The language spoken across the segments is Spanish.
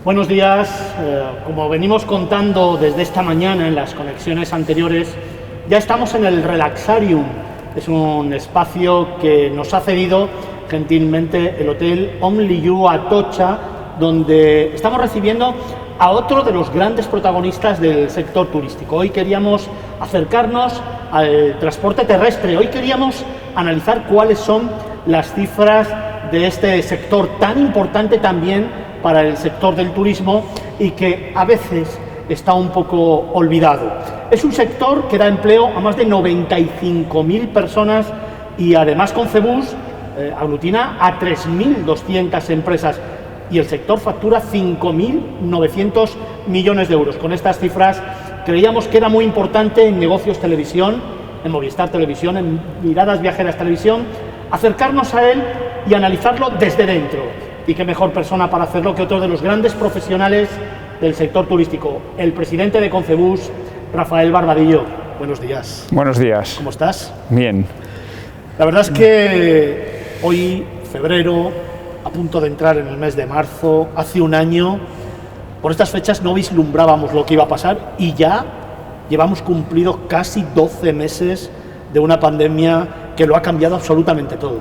Buenos días. Como venimos contando desde esta mañana en las conexiones anteriores, ya estamos en el Relaxarium. Es un espacio que nos ha cedido gentilmente el Hotel Only You Atocha, donde estamos recibiendo a otro de los grandes protagonistas del sector turístico. Hoy queríamos acercarnos al transporte terrestre. Hoy queríamos analizar cuáles son las cifras de este sector tan importante también para el sector del turismo y que a veces está un poco olvidado. Es un sector que da empleo a más de 95.000 personas y además Concebus aglutina a 3.200 empresas y el sector factura 5.900 millones de euros. Con estas cifras creíamos que era muy importante en Negocios Televisión, en Movistar Televisión, en Miradas Viajeras Televisión, acercarnos a él y analizarlo desde dentro. Y qué mejor persona para hacerlo que otro de los grandes profesionales del sector turístico, el presidente de Concebus, Rafael Barbadillo. Buenos días. Buenos días. ¿Cómo estás? Bien. La verdad es que hoy, febrero, a punto de entrar en el mes de marzo, hace un año, por estas fechas no vislumbrábamos lo que iba a pasar y ya llevamos cumplido casi 12 meses de una pandemia que lo ha cambiado absolutamente todo.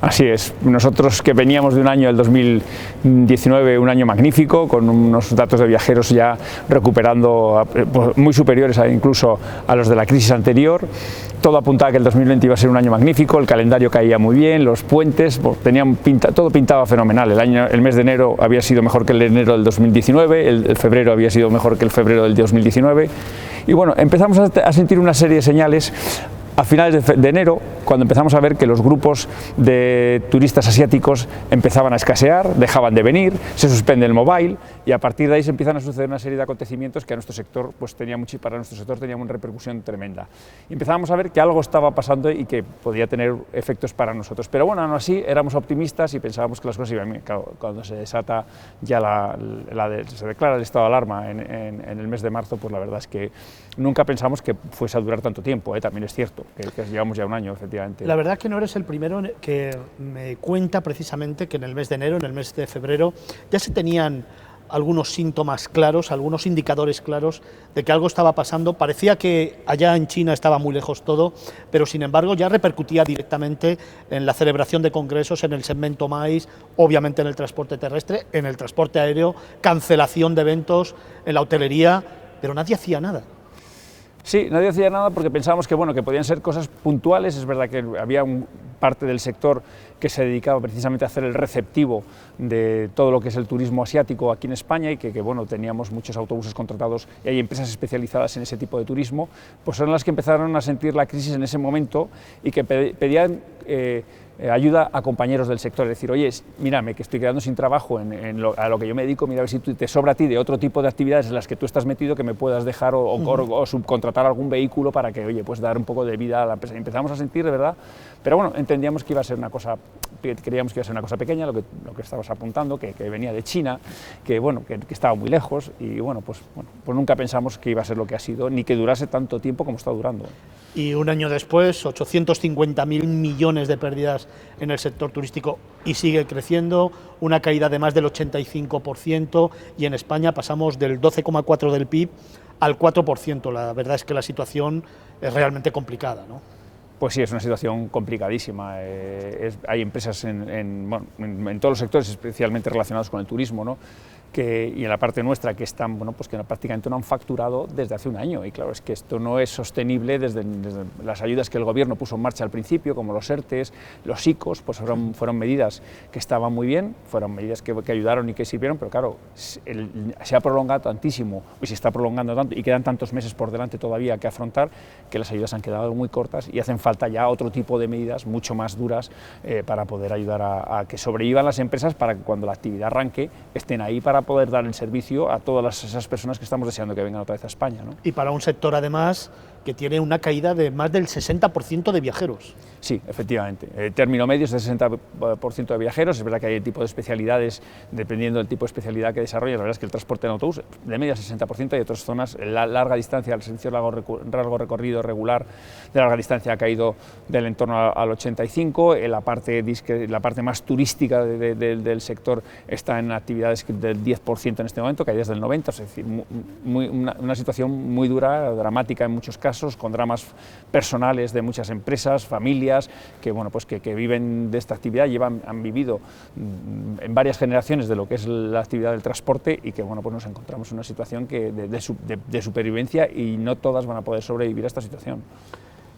Así es, nosotros que veníamos de un año, el 2019, un año magnífico, con unos datos de viajeros ya recuperando muy superiores incluso a los de la crisis anterior, todo apuntaba que el 2020 iba a ser un año magnífico, el calendario caía muy bien, los puentes, todo pintaba fenomenal, el mes de enero había sido mejor que el enero del 2019, el febrero había sido mejor que el febrero del 2019, y bueno, empezamos a sentir una serie de señales a finales de enero, cuando empezamos a ver que los grupos de turistas asiáticos empezaban a escasear, dejaban de venir, se suspende el mobile y a partir de ahí se empiezan a suceder una serie de acontecimientos que a nuestro sector para nuestro sector tenían una repercusión tremenda. Y empezábamos a ver que algo estaba pasando y que podía tener efectos para nosotros. Pero bueno, aún así éramos optimistas y pensábamos que las cosas iban bien. Cuando se desata ya se declara el estado de alarma en el mes de marzo, pues la verdad es que nunca pensamos que fuese a durar tanto tiempo, también es cierto. Que llevamos ya un año, efectivamente. La verdad que no eres el primero que me cuenta precisamente que en el mes de enero, en el mes de febrero, ya se tenían algunos síntomas claros, algunos indicadores claros de que algo estaba pasando. Parecía que allá en China estaba muy lejos todo, pero sin embargo ya repercutía directamente en la celebración de congresos, en el segmento MAIS, obviamente en el transporte terrestre, en el transporte aéreo, cancelación de eventos, en la hotelería, pero nadie hacía nada. Sí, nadie hacía nada porque pensábamos que podían ser cosas puntuales. Es verdad que había parte del sector que se dedicaba precisamente a hacer el receptivo de todo lo que es el turismo asiático aquí en España y que teníamos muchos autobuses contratados y hay empresas especializadas en ese tipo de turismo, pues son las que empezaron a sentir la crisis en ese momento y que pedían ayuda a compañeros del sector, es decir, oye, mírame que estoy quedando sin trabajo a lo que yo me dedico, mira a ver si te sobra a ti de otro tipo de actividades en las que tú estás metido que me puedas dejar o subcontratar algún vehículo para que, oye, pues dar un poco de vida a la empresa. Y empezamos a sentir, de verdad, pero bueno, entendíamos que iba a ser una cosa, creíamos que iba a ser una cosa pequeña, lo que estabas apuntando, que venía de China, que estaba muy lejos y pues nunca pensamos que iba a ser lo que ha sido, ni que durase tanto tiempo como está durando. Y un año después, 850.000 millones de pérdidas en el sector turístico y sigue creciendo, una caída de más del 85% y en España pasamos del 12,4% del PIB al 4%. La verdad es que la situación es realmente complicada, ¿no? Pues sí, es una situación complicadísima. Hay empresas en todos los sectores, especialmente relacionados con el turismo, ¿no? Y en la parte nuestra que están, pues que prácticamente no han facturado desde hace un año, y claro, es que esto no es sostenible desde las ayudas que el gobierno puso en marcha al principio, como los ERTEs, los ICOs, pues fueron medidas que estaban muy bien, fueron medidas que ayudaron y que sirvieron, pero claro, se ha prolongado tantísimo, y se está prolongando tanto, y quedan tantos meses por delante todavía que afrontar, que las ayudas han quedado muy cortas y hacen falta ya otro tipo de medidas mucho más duras para poder ayudar a que sobrevivan las empresas, para que cuando la actividad arranque estén ahí para poder dar el servicio a todas esas personas que estamos deseando que vengan otra vez a España, ¿no? Y para un sector además que tiene una caída de más del 60% de viajeros. Sí, efectivamente. Término medio es de 60% de viajeros. Es verdad que hay tipo de especialidades, dependiendo del tipo de especialidad que desarrolla. La verdad es que el transporte en autobús, de media 60%, hay otras zonas, la larga distancia, el servicio largo recorrido regular de larga distancia ha caído caído del entorno al 85, la parte más turística del sector está en actividades del 10% en este momento, caídas del 90%, es decir, una situación muy dura, dramática en muchos casos, con dramas personales de muchas empresas, familias, que, bueno, pues que viven de esta actividad, han vivido en varias generaciones de lo que es la actividad del transporte y que, bueno, pues nos encontramos en una situación de supervivencia y no todas van a poder sobrevivir a esta situación.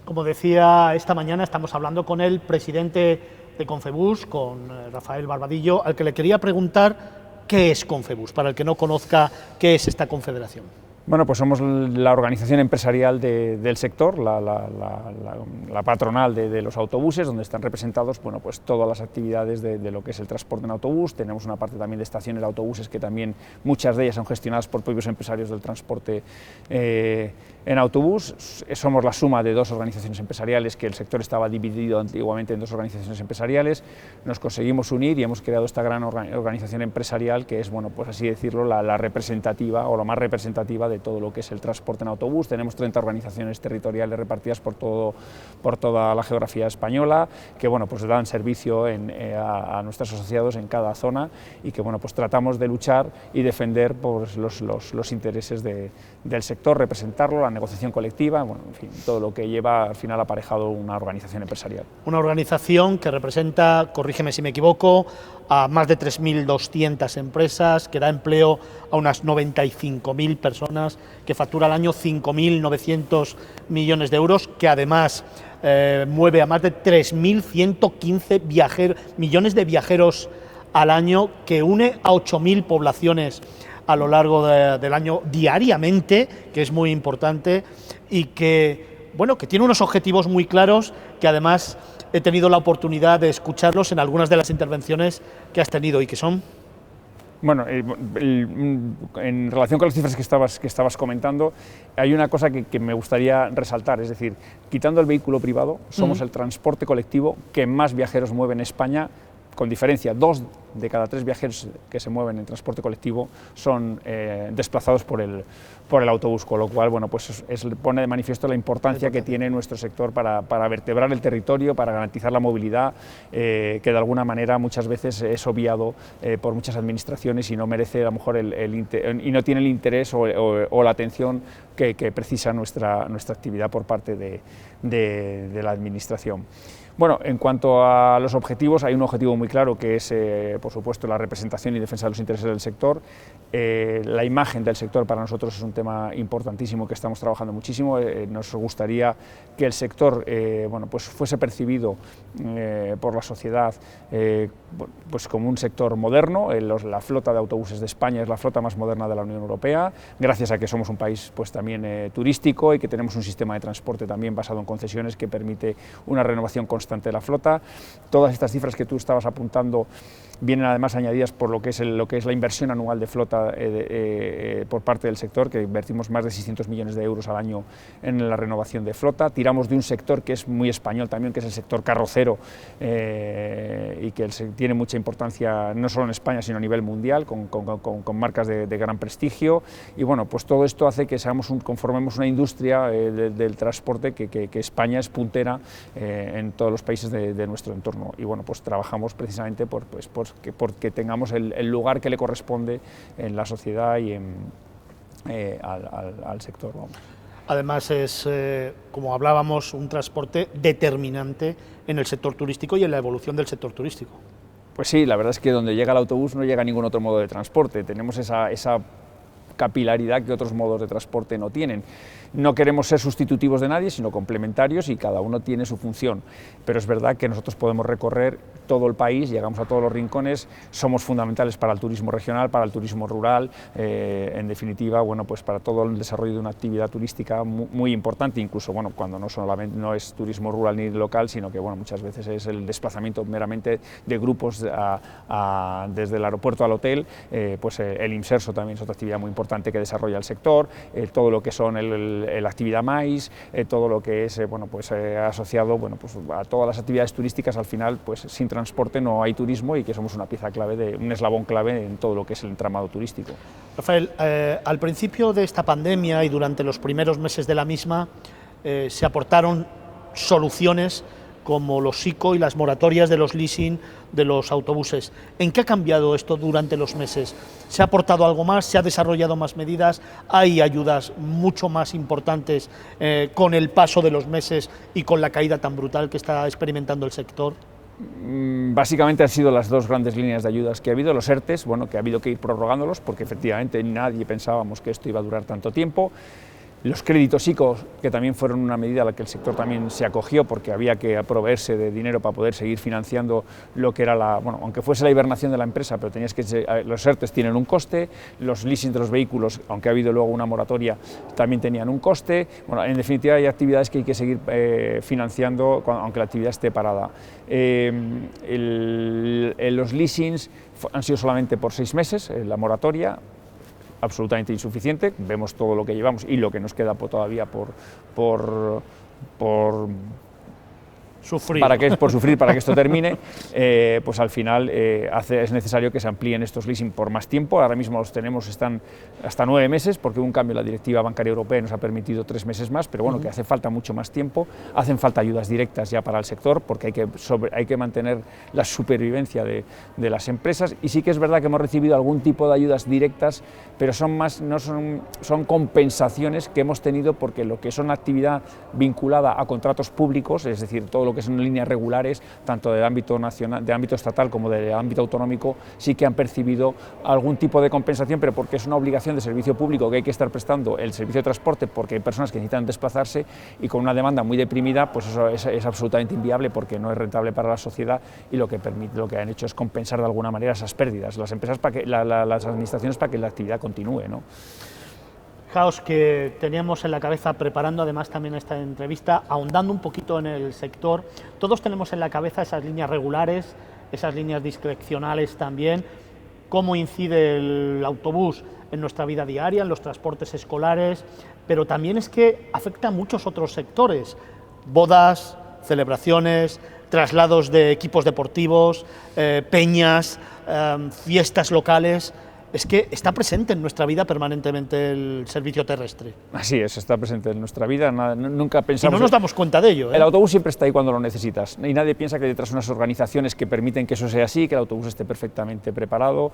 Como decía, esta mañana estamos hablando con el presidente de Confebus, con Rafael Barbadillo, al que le quería preguntar qué es Confebus, para el que no conozca qué es esta confederación. Bueno, pues somos la organización empresarial del sector, la patronal de los autobuses, donde están representados, bueno, pues todas las actividades de lo que es el transporte en autobús. Tenemos una parte también de estaciones de autobuses que también muchas de ellas son gestionadas por propios empresarios del transporte en autobús. Somos la suma de dos organizaciones empresariales, que el sector estaba dividido antiguamente en dos organizaciones empresariales. Nos conseguimos unir y hemos creado esta gran organización empresarial que es, bueno, pues así decirlo, la representativa o la más representativa de todo lo que es el transporte en autobús. Tenemos 30 organizaciones territoriales repartidas por toda la geografía española, que, bueno, pues dan servicio a nuestros asociados en cada zona y que, bueno, pues tratamos de luchar y defender, pues, los intereses del sector, representarlo, la negociación colectiva, bueno, en fin, todo lo que lleva al final aparejado una organización empresarial. Una organización que representa, corrígeme si me equivoco, a más de 3.200 empresas, que da empleo a unas 95.000 personas, que factura al año 5.900 millones de euros, que además mueve a más de 3.115 millones de viajeros al año, que une a 8.000 poblaciones a lo largo del año diariamente, que es muy importante, y que, bueno, que tiene unos objetivos muy claros, que además he tenido la oportunidad de escucharlos en algunas de las intervenciones que has tenido y que son... Bueno, en relación con las cifras que estabas comentando, hay una cosa que me gustaría resaltar, es decir, quitando el vehículo privado, somos el transporte colectivo que más viajeros mueve en España, con diferencia. 2 de cada 3 viajeros que se mueven en transporte colectivo son desplazados por el autobús, con lo cual, bueno, pues pone de manifiesto la importancia que tiene nuestro sector para vertebrar el territorio, para garantizar la movilidad, que de alguna manera muchas veces es obviado por muchas administraciones y no merece a lo mejor y no tiene el interés o la atención que precisa nuestra actividad por parte de la administración. Bueno, en cuanto a los objetivos, hay un objetivo muy claro que es, por supuesto, la representación y defensa de los intereses del sector. La imagen del sector para nosotros es un tema importantísimo que estamos trabajando muchísimo. Nos gustaría que el sector, bueno, pues fuese percibido por la sociedad pues como un sector moderno. La flota de autobuses de España es la flota más moderna de la Unión Europea, gracias a que somos un país, pues, también turístico, y que tenemos un sistema de transporte también basado en concesiones que permite una renovación constante de la flota. Todas estas cifras que tú estabas apuntando vienen además añadidas por lo que es la inversión anual de flota por parte del sector, que invertimos más de 600 millones de euros al año en la renovación de flota. Tiramos de un sector que es muy español también, que es el sector carrocero, y que tiene mucha importancia no solo en España sino a nivel mundial, con marcas de gran prestigio, y, bueno, pues todo esto hace que conformemos una industria del transporte que España es puntera en todos los países de nuestro entorno, y, bueno, pues trabajamos precisamente porque tengamos el lugar que le corresponde en la sociedad y al sector, vamos. Además es, como hablábamos, un transporte determinante en el sector turístico y en la evolución del sector turístico. Pues sí, la verdad es que donde llega el autobús no llega ningún otro modo de transporte. Tenemos esa capilaridad que otros modos de transporte no tienen. No queremos ser sustitutivos de nadie, sino complementarios, y cada uno tiene su función, pero es verdad que nosotros podemos recorrer todo el país, llegamos a todos los rincones, somos fundamentales para el turismo regional, para el turismo rural, en definitiva, bueno, pues para todo el desarrollo de una actividad turística muy importante, incluso, bueno, cuando no es turismo rural ni local, sino que, bueno, muchas veces es el desplazamiento meramente de grupos desde el aeropuerto al hotel. Pues el Imserso también es otra actividad muy importante que desarrolla el sector, todo lo que son la actividad MAIS, todo lo que es, bueno, pues asociado, bueno, pues a todas las actividades turísticas. Al final, pues sin transporte no hay turismo, y que somos una pieza clave, un eslabón clave en todo lo que es el entramado turístico. Rafael, al principio de esta pandemia y durante los primeros meses de la misma, se aportaron soluciones como los ICO y las moratorias de los leasing de los autobuses. ¿En qué ha cambiado esto durante los meses? ¿Se ha aportado algo más? ¿Se ha desarrollado más medidas? ¿Hay ayudas mucho más importantes con el paso de los meses y con la caída tan brutal que está experimentando el sector? Básicamente han sido las dos grandes líneas de ayudas que ha habido, los ERTEs, bueno, que ha habido que ir prorrogándolos porque efectivamente nadie pensábamos que esto iba a durar tanto tiempo. Los créditos ICO, que también fueron una medida a la que el sector también se acogió porque había que proveerse de dinero para poder seguir financiando lo que era bueno, aunque fuese la hibernación de la empresa, pero los ERTEs tienen un coste, los leasing de los vehículos, aunque ha habido luego una moratoria, también tenían un coste. Bueno, en definitiva hay actividades que hay que seguir financiando aunque la actividad esté parada. Los leasings han sido solamente por 6 meses, la moratoria, absolutamente insuficiente, vemos todo lo que llevamos y lo que nos queda todavía por sufrir. Para que esto termine, pues al final es necesario que se amplíen estos leasing por más tiempo. Ahora mismo los tenemos, están hasta 9 meses, porque hubo un cambio en la Directiva Bancaria Europea y nos ha permitido 3 meses más, pero bueno, que hace falta mucho más tiempo. Hacen falta ayudas directas ya para el sector, porque hay que mantener la supervivencia de las empresas, y sí que es verdad que hemos recibido algún tipo de ayudas directas, pero son compensaciones que hemos tenido porque lo que son actividad vinculada a contratos públicos, es decir, todo lo que son líneas regulares, tanto del ámbito nacional, de ámbito estatal como del ámbito autonómico, sí que han percibido algún tipo de compensación, pero porque es una obligación de servicio público que hay que estar prestando el servicio de transporte, porque hay personas que necesitan desplazarse, y con una demanda muy deprimida, pues eso es absolutamente inviable porque no es rentable para la sociedad, y lo que han hecho es compensar de alguna manera esas pérdidas, las empresas las administraciones, para que la actividad continúe, ¿no? Fijaos que teníamos en la cabeza, preparando además también esta entrevista, ahondando un poquito en el sector, todos tenemos en la cabeza esas líneas regulares, esas líneas discrecionales también, cómo incide el autobús en nuestra vida diaria, en los transportes escolares, pero también es que afecta a muchos otros sectores, bodas, celebraciones, traslados de equipos deportivos, peñas, fiestas locales. Es que está presente en nuestra vida permanentemente el servicio terrestre. Así es, está presente en nuestra vida, nunca pensamos... Y no nos damos cuenta de ello, ¿eh? El autobús siempre está ahí cuando lo necesitas, y nadie piensa que detrás de unas organizaciones que permiten que eso sea así, que el autobús esté perfectamente preparado,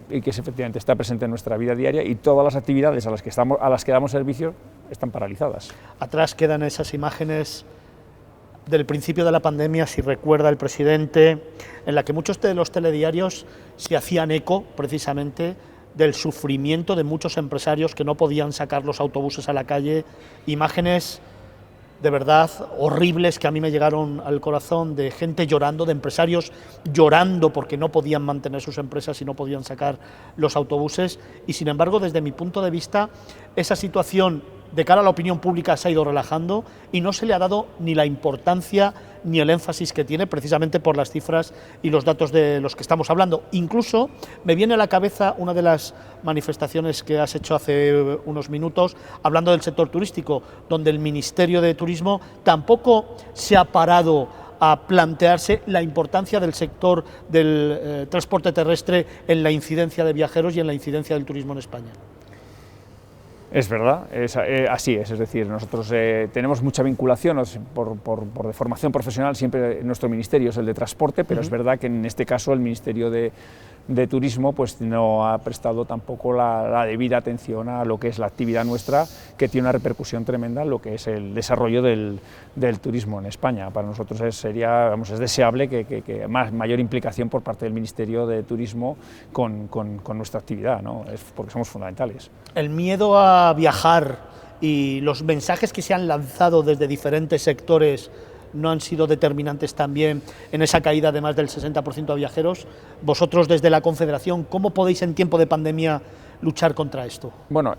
y que efectivamente está presente en nuestra vida diaria, y todas las actividades a las que damos servicio están paralizadas. Atrás quedan esas imágenes del principio de la pandemia, si recuerda el presidente, en la que muchos de los telediarios se hacían eco precisamente del sufrimiento de muchos empresarios que no podían sacar los autobuses a la calle, imágenes de verdad horribles que a mí me llegaron al corazón, de gente llorando, de empresarios llorando porque no podían mantener sus empresas y no podían sacar los autobuses, y sin embargo, desde mi punto de vista, esa situación de cara a la opinión pública se ha ido relajando y no se le ha dado ni la importancia ni el énfasis que tiene, precisamente por las cifras y los datos de los que estamos hablando. Incluso me viene a la cabeza una de las manifestaciones que has hecho hace unos minutos, hablando del sector turístico, donde el Ministerio de Turismo tampoco se ha parado a plantearse la importancia del sector del transporte terrestre en la incidencia de viajeros y en la incidencia del turismo en España. Es verdad, así es decir, nosotros tenemos mucha vinculación por formación profesional, siempre nuestro ministerio es el de transporte, pero es verdad que en este caso el Ministerio de Turismo pues no ha prestado tampoco la debida atención a lo que es la actividad nuestra, que tiene una repercusión tremenda en lo que es el desarrollo del turismo en España. Para nosotros es deseable que mayor implicación por parte del Ministerio de Turismo con nuestra actividad, ¿no? Porque somos fundamentales. El miedo a viajar y los mensajes que se han lanzado desde diferentes sectores no han sido determinantes también en esa caída de más del 60% de viajeros. Vosotros desde la Confederación, ¿cómo podéis en tiempo de pandemia luchar contra esto? Bueno,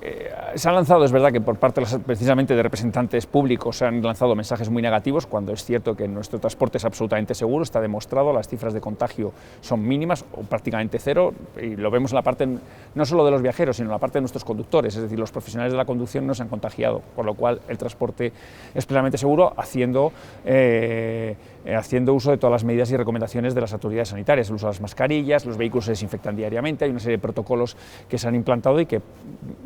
se han lanzado, es verdad que por parte precisamente de representantes públicos se han lanzado mensajes muy negativos, cuando es cierto que nuestro transporte es absolutamente seguro, está demostrado, las cifras de contagio son mínimas o prácticamente cero, y lo vemos en la parte no solo de los viajeros, sino en la parte de nuestros conductores, es decir, los profesionales de la conducción no se han contagiado, por lo cual el transporte es plenamente seguro, haciendo uso de todas las medidas y recomendaciones de las autoridades sanitarias, el uso de las mascarillas, los vehículos se desinfectan diariamente, hay una serie de protocolos que se han implantado y que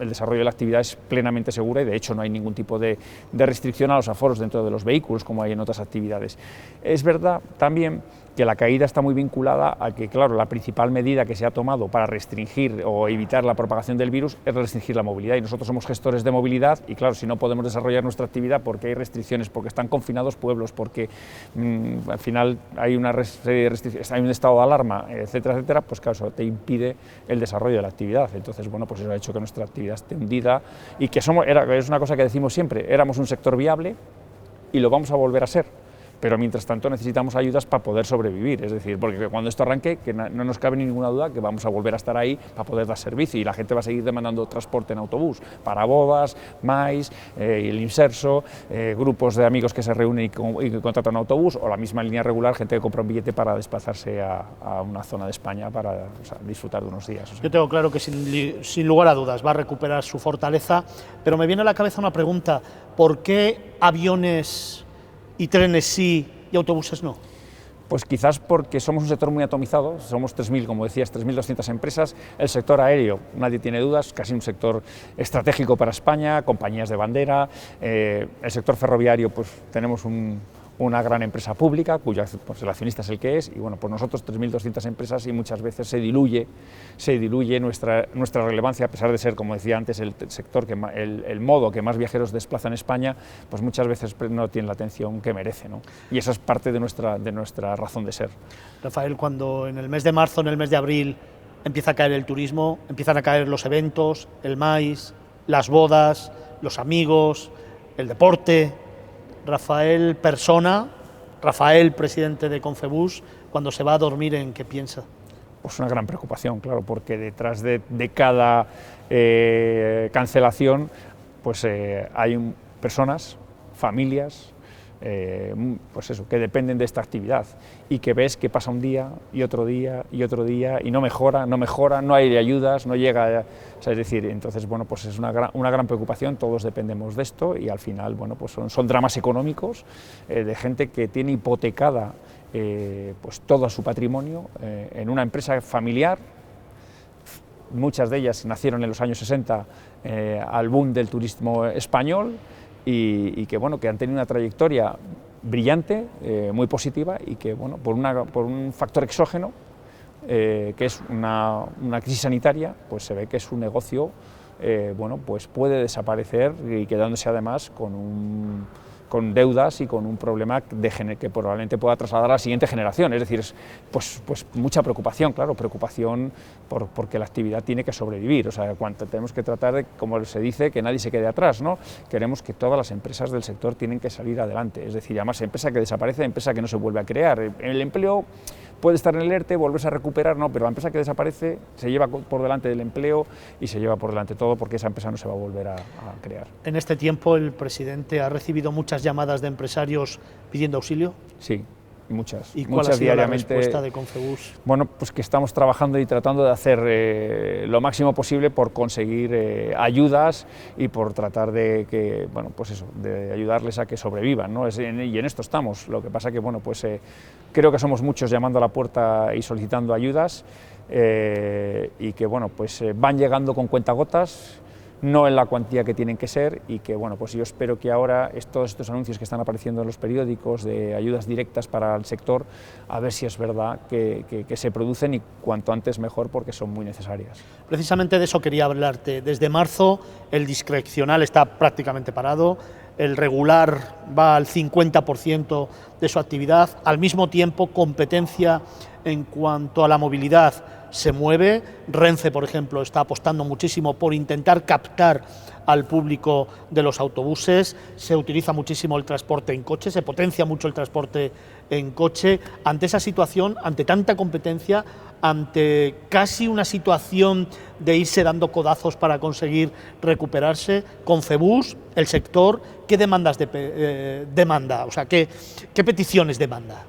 el desarrollo de la actividad es plenamente segura y de hecho no hay ningún tipo de restricción a los aforos dentro de los vehículos como hay en otras actividades. Es verdad también que la caída está muy vinculada a que, claro, la principal medida que se ha tomado para restringir o evitar la propagación del virus es restringir la movilidad, y nosotros somos gestores de movilidad y, claro, si no podemos desarrollar nuestra actividad porque hay restricciones, porque están confinados pueblos, porque al final hay una hay un estado de alarma, etcétera, etcétera, pues claro, eso te impide el desarrollo de la actividad. Entonces, bueno, pues eso ha hecho que nuestra actividad esté hundida y que es una cosa que decimos siempre, éramos un sector viable y lo vamos a volver a ser. Pero mientras tanto necesitamos ayudas para poder sobrevivir, es decir, porque cuando esto arranque, que no nos cabe ninguna duda que vamos a volver a estar ahí para poder dar servicio y la gente va a seguir demandando transporte en autobús, para bodas, MAIS, el Inserso, grupos de amigos que se reúnen y contratan un autobús, o la misma línea regular, gente que compra un billete para desplazarse a una zona de España para disfrutar de unos días. Yo tengo claro que sin lugar a dudas va a recuperar su fortaleza, pero me viene a la cabeza una pregunta: ¿por qué aviones y trenes sí y autobuses no? Pues quizás porque somos un sector muy atomizado, somos 3.000, como decías, 3.200 empresas. El sector aéreo, nadie tiene dudas, casi un sector estratégico para España, compañías de bandera. El sector ferroviario, pues tenemos una gran empresa pública, cuyo pues, el accionista es el que es, y bueno, pues nosotros 3.200 empresas y muchas veces se diluye nuestra relevancia, a pesar de ser, como decía antes, el sector, el modo que más viajeros desplaza en España, pues muchas veces no tiene la atención que merece, ¿no? Y esa es parte de nuestra razón de ser. Rafael, cuando en el mes de marzo, en el mes de abril, empieza a caer el turismo, empiezan a caer los eventos, el MAIS, las bodas, los amigos, el deporte, Rafael persona, Rafael presidente de Confebus, cuando se va a dormir, ¿en qué piensa? Pues una gran preocupación, claro, porque detrás de cada cancelación pues hay personas, familias, pues eso, que dependen de esta actividad y que ves que pasa un día y otro día y otro día y no mejora, no hay ayudas, no llega, o sea, es decir, entonces bueno, pues es una gran preocupación, todos dependemos de esto y al final bueno, pues son dramas económicos de gente que tiene hipotecada pues todo su patrimonio en una empresa familiar. Muchas de ellas nacieron en los años 60 al boom del turismo español y que, bueno, que han tenido una trayectoria brillante, muy positiva y que, bueno, por un factor exógeno, que es una crisis sanitaria, pues se ve que su negocio bueno, pues puede desaparecer y quedándose además con deudas y con un problema que probablemente pueda trasladar a la siguiente generación, es decir, pues mucha preocupación, claro, preocupación porque la actividad tiene que sobrevivir, o sea, tenemos que tratar de, como se dice, que nadie se quede atrás, ¿no? Queremos que todas las empresas del sector tienen que salir adelante, es decir, además empresa que desaparece, empresa que no se vuelve a crear, el empleo puede estar en el ERTE, volverse a recuperar, no, pero la empresa que desaparece se lleva por delante del empleo y se lleva por delante todo porque esa empresa no se va a volver a crear. En este tiempo el presidente ha recibido muchas llamadas de empresarios pidiendo auxilio. Sí, muchas. ¿Y cuál ha sido la respuesta de Confebus? Bueno, pues que estamos trabajando y tratando de hacer lo máximo posible por conseguir ayudas y por tratar de bueno, pues eso, de ayudarles a que sobrevivan, ¿no? Y en esto estamos. Lo que pasa que, bueno, pues creo que somos muchos llamando a la puerta y solicitando ayudas y que, bueno, pues van llegando con cuentagotas, no en la cuantía que tienen que ser y que, bueno, pues yo espero que ahora todos estos anuncios que están apareciendo en los periódicos de ayudas directas para el sector, a ver si es verdad que se producen y cuanto antes mejor porque son muy necesarias. Precisamente de eso quería hablarte. Desde marzo el discrecional está prácticamente parado, el regular va al 50% de su actividad, al mismo tiempo competencia en cuanto a la movilidad se mueve. Renfe, por ejemplo, está apostando muchísimo por intentar captar al público de los autobuses, se utiliza muchísimo el transporte en coche, se potencia mucho el transporte en coche. Ante esa situación, ante tanta competencia, ante casi una situación de irse dando codazos para conseguir recuperarse, Confebus, el sector, ¿qué demandas demanda? O sea, ¿qué peticiones demanda?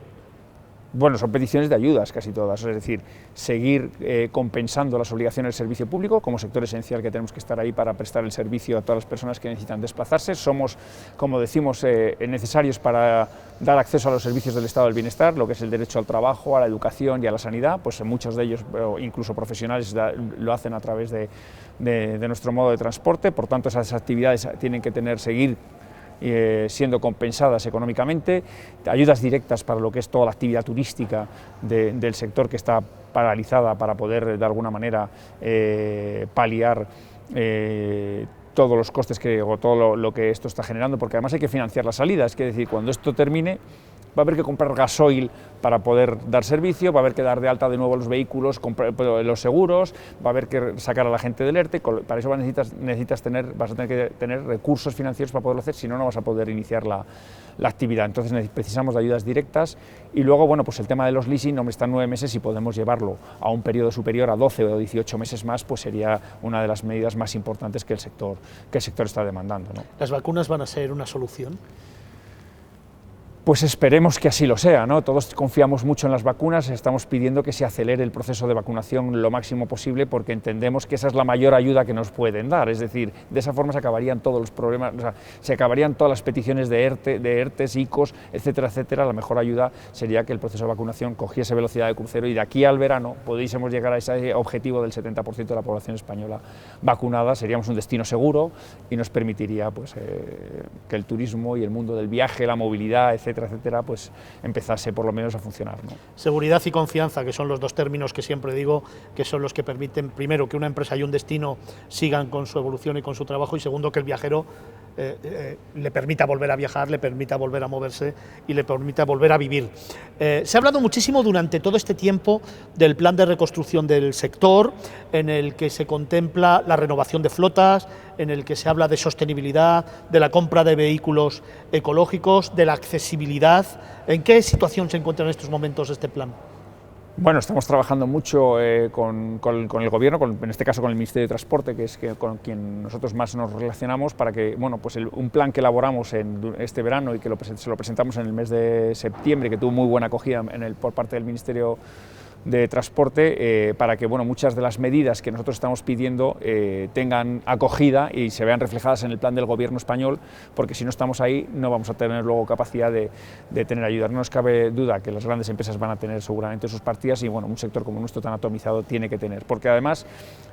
bueno, son peticiones de ayudas casi todas, es decir, seguir compensando las obligaciones del servicio público como sector esencial que tenemos que estar ahí para prestar el servicio a todas las personas que necesitan desplazarse. Somos, como decimos, necesarios para dar acceso a los servicios del Estado del Bienestar, lo que es el derecho al trabajo, a la educación y a la sanidad, pues muchos de ellos, incluso profesionales, lo hacen a través de nuestro modo de transporte, por tanto esas actividades tienen que seguir siendo compensadas económicamente, ayudas directas para lo que es toda la actividad turística del sector que está paralizada para poder de alguna manera paliar todos los costes o todo lo que esto está generando, porque además hay que financiar la salida, es decir, cuando esto termine va a haber que comprar gasoil para poder dar servicio, va a haber que dar de alta de nuevo los vehículos, comprar los seguros, va a haber que sacar a la gente del ERTE, para eso vas a tener que tener recursos financieros para poderlo hacer, si no, no vas a poder iniciar la actividad. Entonces precisamos de ayudas directas y luego, bueno, pues el tema de los leasing, hombre, están 9 meses y podemos llevarlo a un periodo superior a 12 o 18 meses más, pues sería una de las medidas más importantes que el sector está demandando, ¿no? ¿Las vacunas van a ser una solución? Pues esperemos que así lo sea, ¿no? Todos confiamos mucho en las vacunas, estamos pidiendo que se acelere el proceso de vacunación lo máximo posible porque entendemos que esa es la mayor ayuda que nos pueden dar, es decir, de esa forma se acabarían todos los problemas, o sea, se acabarían todas las peticiones de ERTES, ICOs, etcétera, etcétera. La mejor ayuda sería que el proceso de vacunación cogiese velocidad de crucero y de aquí al verano pudiésemos llegar a ese objetivo del 70% de la población española vacunada, seríamos un destino seguro y nos permitiría pues, que el turismo y el mundo del viaje, la movilidad, etcétera, pues empezase por lo menos a funcionar, ¿no? Seguridad y confianza, que son los dos términos que siempre digo, que son los que permiten, primero, que una empresa y un destino sigan con su evolución y con su trabajo, y segundo, que el viajero le permita volver a viajar, le permita volver a moverse y le permita volver a vivir. Se ha hablado muchísimo durante todo este tiempo del plan de reconstrucción del sector, en el que se contempla la renovación de flotas, en el que se habla de sostenibilidad, de la compra de vehículos ecológicos, de la accesibilidad. ¿En qué situación se encuentra en estos momentos este plan? Bueno, estamos trabajando mucho con el Gobierno, en este caso con el Ministerio de Transporte, que es con quien nosotros más nos relacionamos, para que, bueno, pues un plan que elaboramos en este verano y que se lo presentamos en el mes de septiembre, que tuvo muy buena acogida por parte del Ministerio de Transporte, para que, bueno, muchas de las medidas que nosotros estamos pidiendo tengan acogida y se vean reflejadas en el plan del Gobierno español, porque si no estamos ahí no vamos a tener luego capacidad de tener ayuda. No nos cabe duda que las grandes empresas van a tener seguramente sus partidas y, bueno, un sector como nuestro tan atomizado tiene que tener, porque además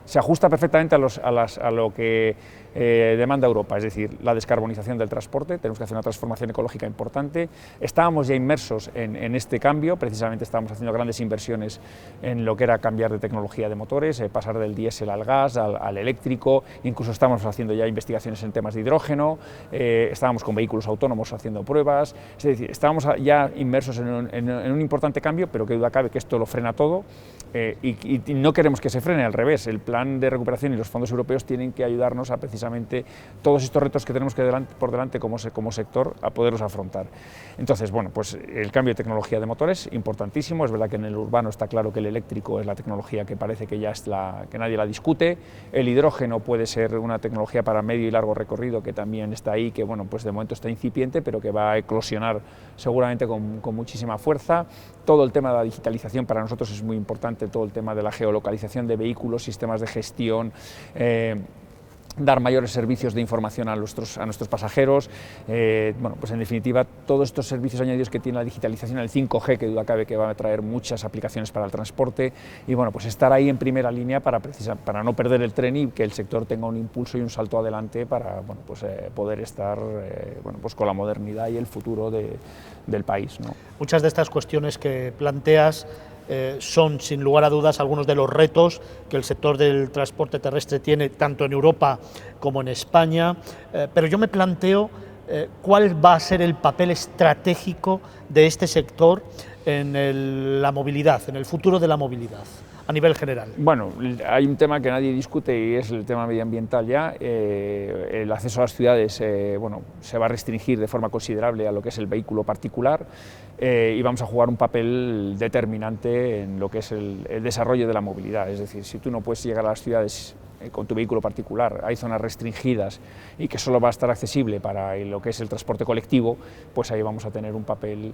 se ajusta perfectamente a lo que demanda Europa, es decir, la descarbonización del transporte. Tenemos que hacer una transformación ecológica importante. Estábamos ya inmersos en este cambio, precisamente estábamos haciendo grandes inversiones en lo que era cambiar de tecnología de motores, pasar del diésel al gas, al eléctrico, incluso estamos haciendo ya investigaciones en temas de hidrógeno, estábamos con vehículos autónomos haciendo pruebas, es decir, estábamos ya inmersos en un importante cambio, pero que duda cabe que esto lo frena todo. Y no queremos que se frene, al revés, el plan de recuperación y los fondos europeos tienen que ayudarnos a precisamente todos estos retos que tenemos por delante como sector a poderlos afrontar. Entonces, bueno, pues el cambio de tecnología de motores, importantísimo, es verdad que en el urbano está claro que el eléctrico es la tecnología que parece que ya es que nadie la discute, el hidrógeno puede ser una tecnología para medio y largo recorrido que también está ahí, que bueno, pues de momento está incipiente, pero que va a eclosionar seguramente con muchísima fuerza. Todo el tema de la digitalización para nosotros es muy importante, todo el tema de la geolocalización de vehículos, sistemas de gestión, dar mayores servicios de información a nuestros pasajeros, bueno, pues en definitiva todos estos servicios añadidos que tiene la digitalización, el 5G, que duda cabe que va a traer muchas aplicaciones para el transporte, y bueno, pues estar ahí en primera línea para no perder el tren y que el sector tenga un impulso y un salto adelante para, bueno, pues, poder estar bueno, pues con la modernidad y el futuro del país, ¿no? Muchas de estas cuestiones que planteas son, sin lugar a dudas, algunos de los retos que el sector del transporte terrestre tiene tanto en Europa como en España, pero yo me planteo cuál va a ser el papel estratégico de este sector en la movilidad, en el futuro de la movilidad, a nivel general. Bueno, hay un tema que nadie discute y es el tema medioambiental ya. El acceso a las ciudades bueno, se va a restringir de forma considerable a lo que es el vehículo particular y vamos a jugar un papel determinante en lo que es el desarrollo de la movilidad. Es decir, si tú no puedes llegar a las ciudades con tu vehículo particular, hay zonas restringidas y que solo va a estar accesible para lo que es el transporte colectivo, pues ahí vamos a tener un papel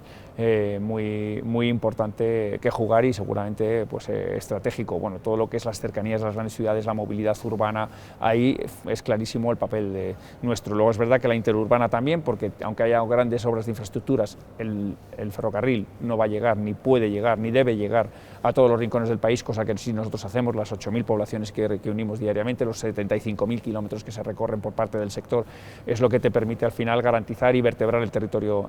muy importante que jugar y seguramente pues, estratégico. Bueno, todo lo que es las cercanías de las grandes ciudades, la movilidad urbana, ahí es clarísimo el papel nuestro. Luego es verdad que la interurbana también, porque aunque haya grandes obras de infraestructuras, el ferrocarril no va a llegar, ni puede llegar, ni debe llegar a todos los rincones del país, cosa que sí nosotros hacemos, las 8.000 poblaciones que unimos diariamente, los 75.000 kilómetros que se recorren por parte del sector, es lo que te permite al final garantizar y vertebrar el territorio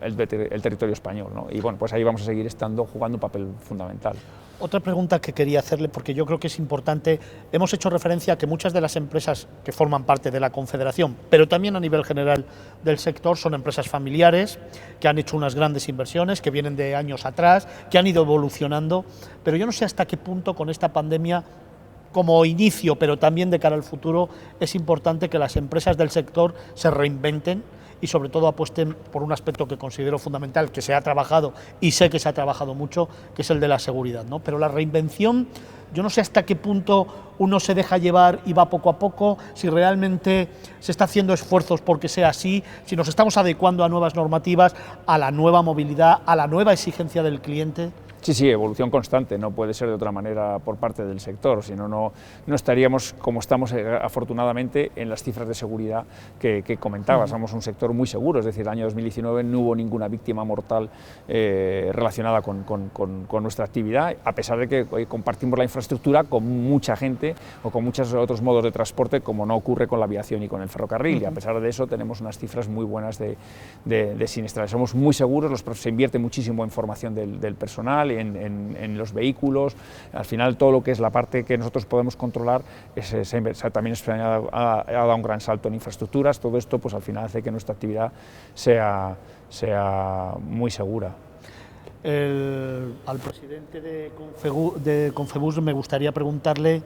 español, ¿no? Y bueno, pues ahí vamos a seguir jugando un papel fundamental. Otra pregunta que quería hacerle, porque yo creo que es importante, hemos hecho referencia a que muchas de las empresas que forman parte de la Confederación, pero también a nivel general del sector, son empresas familiares, que han hecho unas grandes inversiones, que vienen de años atrás, que han ido evolucionando, pero yo no sé hasta qué punto con esta pandemia, como inicio, pero también de cara al futuro, es importante que las empresas del sector se reinventen y sobre todo apuesten por un aspecto que considero fundamental, que se ha trabajado y sé que se ha trabajado mucho, que es el de la seguridad, ¿no? Pero la reinvención, yo no sé hasta qué punto uno se deja llevar y va poco a poco, si realmente se está haciendo esfuerzos porque sea así, si nos estamos adecuando a nuevas normativas, a la nueva movilidad, a la nueva exigencia del cliente. Sí, evolución constante, no puede ser de otra manera por parte del sector, si no, no estaríamos como estamos afortunadamente en las cifras de seguridad que comentabas. Somos un sector muy seguro, es decir, el año 2019 no hubo ninguna víctima mortal relacionada con nuestra actividad, a pesar de que hoy compartimos la infraestructura con mucha gente o con muchos otros modos de transporte, como no ocurre con la aviación y con el ferrocarril, y a pesar de eso tenemos unas cifras muy buenas de siniestralidad. Somos muy seguros, se invierte muchísimo en formación del personal, en los vehículos, al final todo lo que es la parte que nosotros podemos controlar también ha dado un gran salto en infraestructuras. Todo esto pues al final hace que nuestra actividad sea muy segura. Al presidente de Confebus me gustaría preguntarle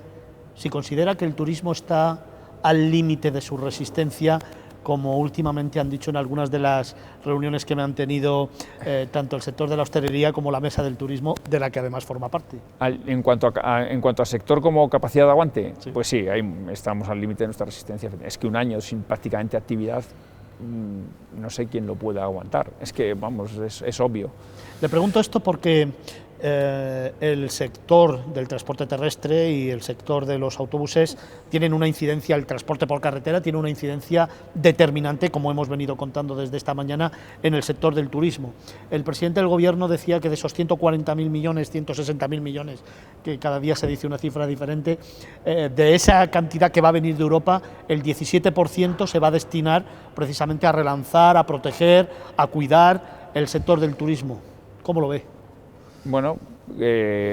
si considera que el turismo está al límite de su resistencia, como últimamente han dicho en algunas de las reuniones que me han tenido tanto el sector de la hostelería como la mesa del turismo, de la que además forma parte. En cuanto a sector como capacidad de aguante, sí. Pues sí, ahí estamos al límite de nuestra resistencia. Es que un año sin prácticamente actividad, no sé quién lo pueda aguantar, es que vamos, es obvio. Le pregunto esto porque el sector del transporte terrestre y el sector de los autobuses tienen una incidencia, el transporte por carretera tiene una incidencia determinante, como hemos venido contando desde esta mañana, en el sector del turismo. El presidente del gobierno decía que de esos 140.000 millones, 160.000 millones, que cada día se dice una cifra diferente, de esa cantidad que va a venir de Europa, el 17% se va a destinar precisamente a relanzar, a proteger, a cuidar el sector del turismo. ¿Cómo lo ve? Bueno,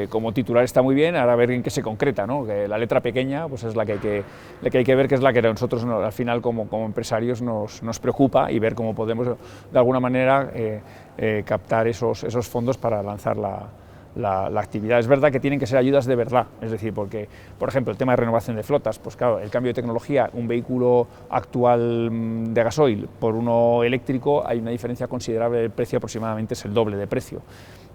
como titular está muy bien, ahora a ver en qué se concreta, ¿no? Que la letra pequeña pues es la que hay que ver, que es la que a nosotros al final como empresarios nos preocupa, y ver cómo podemos de alguna manera captar esos fondos para lanzar la actividad. Es verdad que tienen que ser ayudas de verdad, es decir, porque, por ejemplo, el tema de renovación de flotas, pues claro, el cambio de tecnología, un vehículo actual de gasoil por uno eléctrico, hay una diferencia considerable del precio, aproximadamente es el doble de precio.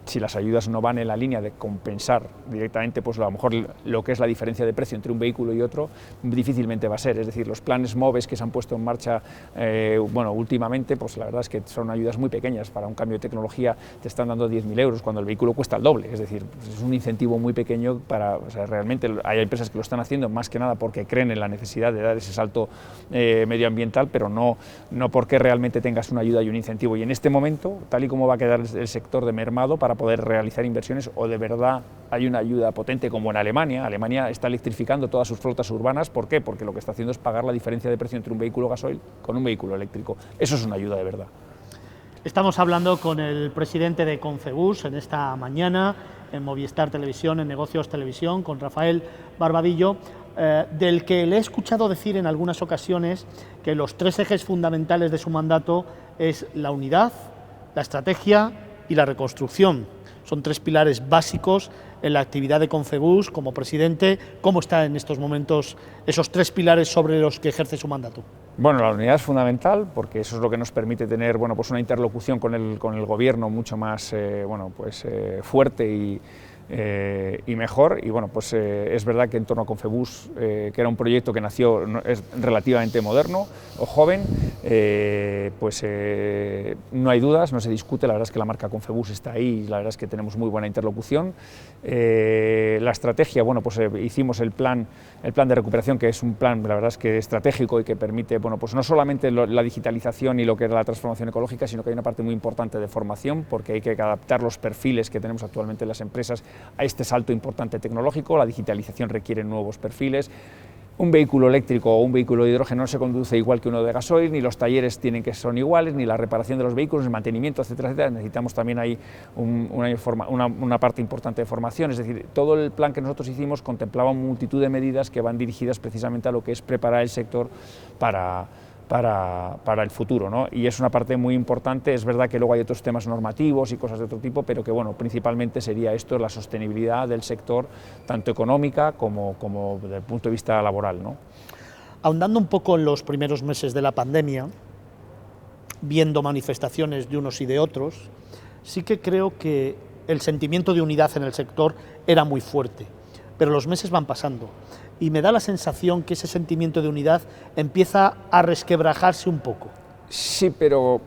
Si las ayudas no van en la línea de compensar directamente, pues a lo mejor lo que es la diferencia de precio entre un vehículo y otro, difícilmente va a ser. Es decir, los planes MOVES que se han puesto en marcha últimamente, pues la verdad es que son ayudas muy pequeñas. Para un cambio de tecnología te están dando 10.000 euros cuando el vehículo cuesta el doble. Es decir, pues es un incentivo muy pequeño para, o sea, realmente hay empresas que lo están haciendo más que nada porque creen en la necesidad de dar ese salto medioambiental, pero no porque realmente tengas una ayuda y un incentivo. Y en este momento, tal y como va a quedar el sector de mermado para poder realizar inversiones, o de verdad hay una ayuda potente como en Alemania. Alemania está electrificando todas sus flotas urbanas. ¿Por qué? Porque lo que está haciendo es pagar la diferencia de precio entre un vehículo gasoil con un vehículo eléctrico. Eso es una ayuda de verdad. Estamos hablando con el presidente de Confebus en esta mañana, en Movistar Televisión, en Negocios Televisión, con Rafael Barbadillo, del que le he escuchado decir en algunas ocasiones que los tres ejes fundamentales de su mandato es la unidad, la estrategia y la reconstrucción. Son tres pilares básicos en la actividad de Confebus como presidente. ¿Cómo están en estos momentos esos tres pilares sobre los que ejerce su mandato? Bueno, la unidad es fundamental porque eso es lo que nos permite tener una interlocución con el gobierno mucho más fuerte y mejor. Y bueno, pues es verdad que en torno a Confebus, que era un proyecto que nació, es relativamente moderno o joven, pues no hay dudas, no se discute. La verdad es que la marca Confebus está ahí y la verdad es que tenemos muy buena interlocución. La estrategia, bueno, pues hicimos el plan de recuperación, que es un plan, la verdad es que estratégico y que permite, bueno, pues no solamente la digitalización y lo que es la transformación ecológica, sino que hay una parte muy importante de formación, porque hay que adaptar los perfiles que tenemos actualmente en las empresas a este salto importante tecnológico. La digitalización requiere nuevos perfiles. Un vehículo eléctrico o un vehículo de hidrógeno no se conduce igual que uno de gasoil, ni los talleres son iguales, ni la reparación de los vehículos, el mantenimiento, etcétera, etcétera. Necesitamos también ahí una parte importante de formación. Es decir, todo el plan que nosotros hicimos contemplaba una multitud de medidas que van dirigidas precisamente a lo que es preparar el sector para el futuro, ¿no? Y es una parte muy importante. Es verdad que luego hay otros temas normativos y cosas de otro tipo, pero que bueno, principalmente sería esto, la sostenibilidad del sector, tanto económica como desde el punto de vista laboral, ¿no? Ahondando un poco en los primeros meses de la pandemia, viendo manifestaciones de unos y de otros, sí que creo que el sentimiento de unidad en el sector era muy fuerte, pero los meses van pasando y me da la sensación que ese sentimiento de unidad empieza a resquebrajarse un poco. Sí, pero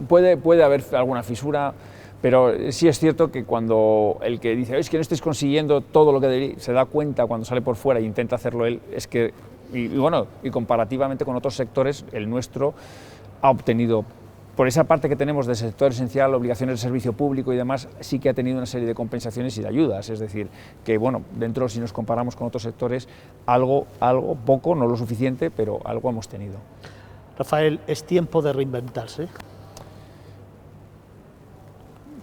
puede haber alguna fisura, pero sí es cierto que cuando el que dice es que no estáis consiguiendo todo lo que debería, se da cuenta cuando sale por fuera e intenta hacerlo él, es que, y comparativamente con otros sectores, el nuestro ha obtenido, por esa parte que tenemos del sector esencial, obligaciones de servicio público y demás, sí que ha tenido una serie de compensaciones y de ayudas. Es decir, que bueno, dentro, si nos comparamos con otros sectores, algo poco, no lo suficiente, pero algo hemos tenido. Rafael, ¿es tiempo de reinventarse?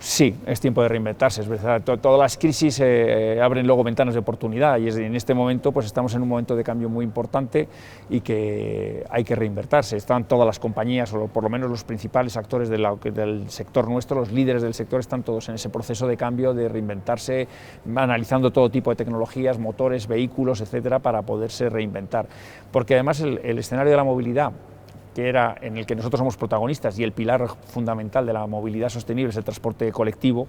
Sí, es tiempo de reinventarse, es verdad. Todas las crisis abren luego ventanas de oportunidad y en este momento pues estamos en un momento de cambio muy importante y que hay que reinventarse. Están todas las compañías, o por lo menos los principales actores del sector nuestro, los líderes del sector, están todos en ese proceso de cambio, de reinventarse, analizando todo tipo de tecnologías, motores, vehículos, etcétera, para poderse reinventar. Porque además el escenario de la movilidad, que era en el que nosotros somos protagonistas y el pilar fundamental de la movilidad sostenible es el transporte colectivo,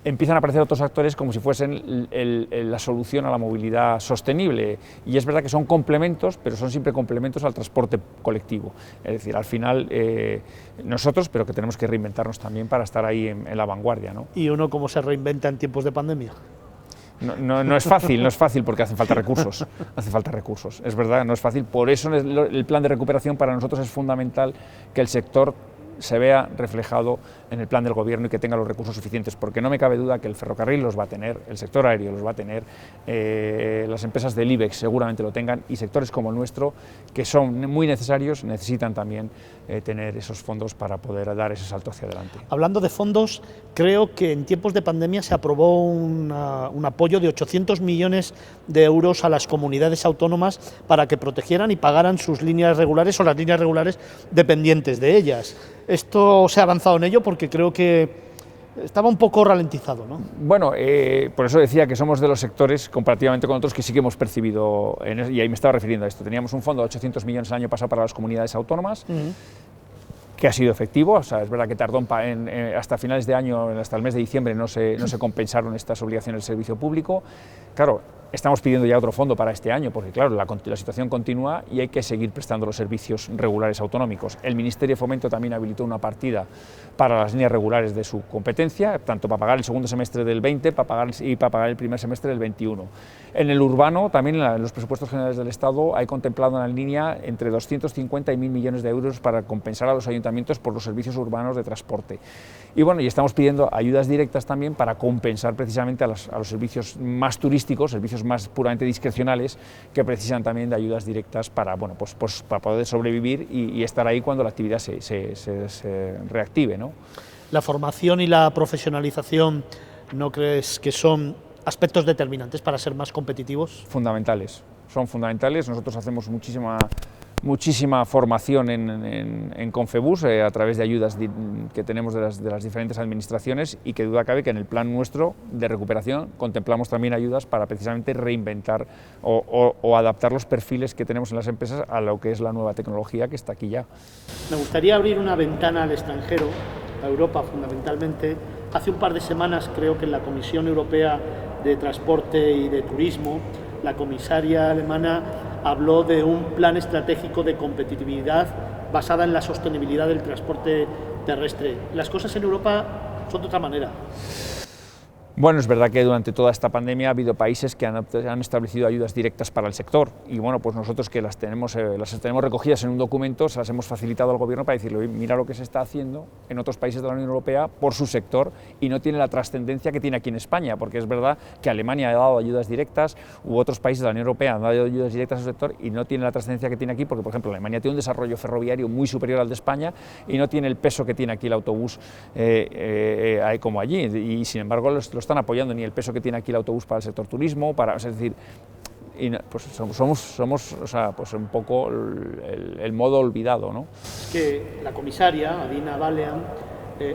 empiezan a aparecer otros actores como si fuesen la solución a la movilidad sostenible. Y es verdad que son complementos, pero son siempre complementos al transporte colectivo. Es decir, al final nosotros, pero que tenemos que reinventarnos también para estar ahí en la vanguardia, ¿no? ¿Y uno cómo se reinventa en tiempos de pandemia? No es fácil porque hacen falta recursos, es verdad, no es fácil. Por eso el plan de recuperación para nosotros es fundamental que el sector se vea reflejado en el plan del gobierno y que tenga los recursos suficientes, porque no me cabe duda que el ferrocarril los va a tener, el sector aéreo los va a tener, las empresas del IBEX seguramente lo tengan, y sectores como el nuestro, que son muy necesarios, necesitan también tener esos fondos para poder dar ese salto hacia adelante. Hablando de fondos, creo que en tiempos de pandemia se aprobó un apoyo de 800 millones de euros a las comunidades autónomas para que protegieran y pagaran sus líneas regulares o las líneas regulares dependientes de ellas. Esto se ha avanzado en ello porque creo que estaba un poco ralentizado, ¿no? Bueno, por eso decía que somos de los sectores, comparativamente con otros, que sí que hemos percibido, y ahí me estaba refiriendo a esto. Teníamos un fondo de 800 millones el año pasado para las comunidades autónomas, que ha sido efectivo. O sea, es verdad que tardó hasta finales de año, hasta el mes de diciembre, no se compensaron estas obligaciones del servicio público. Claro, estamos pidiendo ya otro fondo para este año, porque claro, la situación continúa y hay que seguir prestando los servicios regulares autonómicos. El Ministerio de Fomento también habilitó una partida para las líneas regulares de su competencia, tanto para pagar el segundo semestre del 20 para pagar el primer semestre del 21. En el urbano, también en los presupuestos generales del Estado, hay contemplado una línea entre 250 y 1.000 millones de euros para compensar a los ayuntamientos por los servicios urbanos de transporte. Y bueno, y estamos pidiendo ayudas directas también para compensar precisamente a los servicios más turísticos, servicios más puramente discrecionales, que precisan también de ayudas directas para, bueno, pues para poder sobrevivir y estar ahí cuando la actividad se reactive, ¿no? La formación y la profesionalización, ¿no crees que son aspectos determinantes para ser más competitivos? Fundamentales, son fundamentales. Nosotros hacemos muchísima formación en Confebus a través de ayudas que tenemos de las diferentes administraciones, y que duda cabe que en el plan nuestro de recuperación contemplamos también ayudas para precisamente reinventar o adaptar los perfiles que tenemos en las empresas a lo que es la nueva tecnología que está aquí ya. Me gustaría abrir una ventana al extranjero, a Europa fundamentalmente, Hace un par de semanas, creo que en la Comisión Europea de Transporte y de Turismo, la comisaria alemana habló de un plan estratégico de competitividad basada en la sostenibilidad del transporte terrestre. Las cosas en Europa son de otra manera. Bueno, es verdad que durante toda esta pandemia ha habido países que han establecido ayudas directas para el sector y bueno, pues nosotros que las tenemos recogidas en un documento, se las hemos facilitado al gobierno para decirle, mira lo que se está haciendo en otros países de la Unión Europea por su sector y no tiene la trascendencia que tiene aquí en España, porque es verdad que Alemania ha dado ayudas directas u otros países de la Unión Europea han dado ayudas directas a su sector y no tiene la trascendencia que tiene aquí, porque por ejemplo Alemania tiene un desarrollo ferroviario muy superior al de España y no tiene el peso que tiene aquí el autobús como allí, y sin embargo lo están apoyando, ni el peso que tiene aquí el autobús para el sector turismo, es decir, pues somos o sea, pues un poco el modo olvidado, ¿no? Es que la comisaria, Adina Vălean,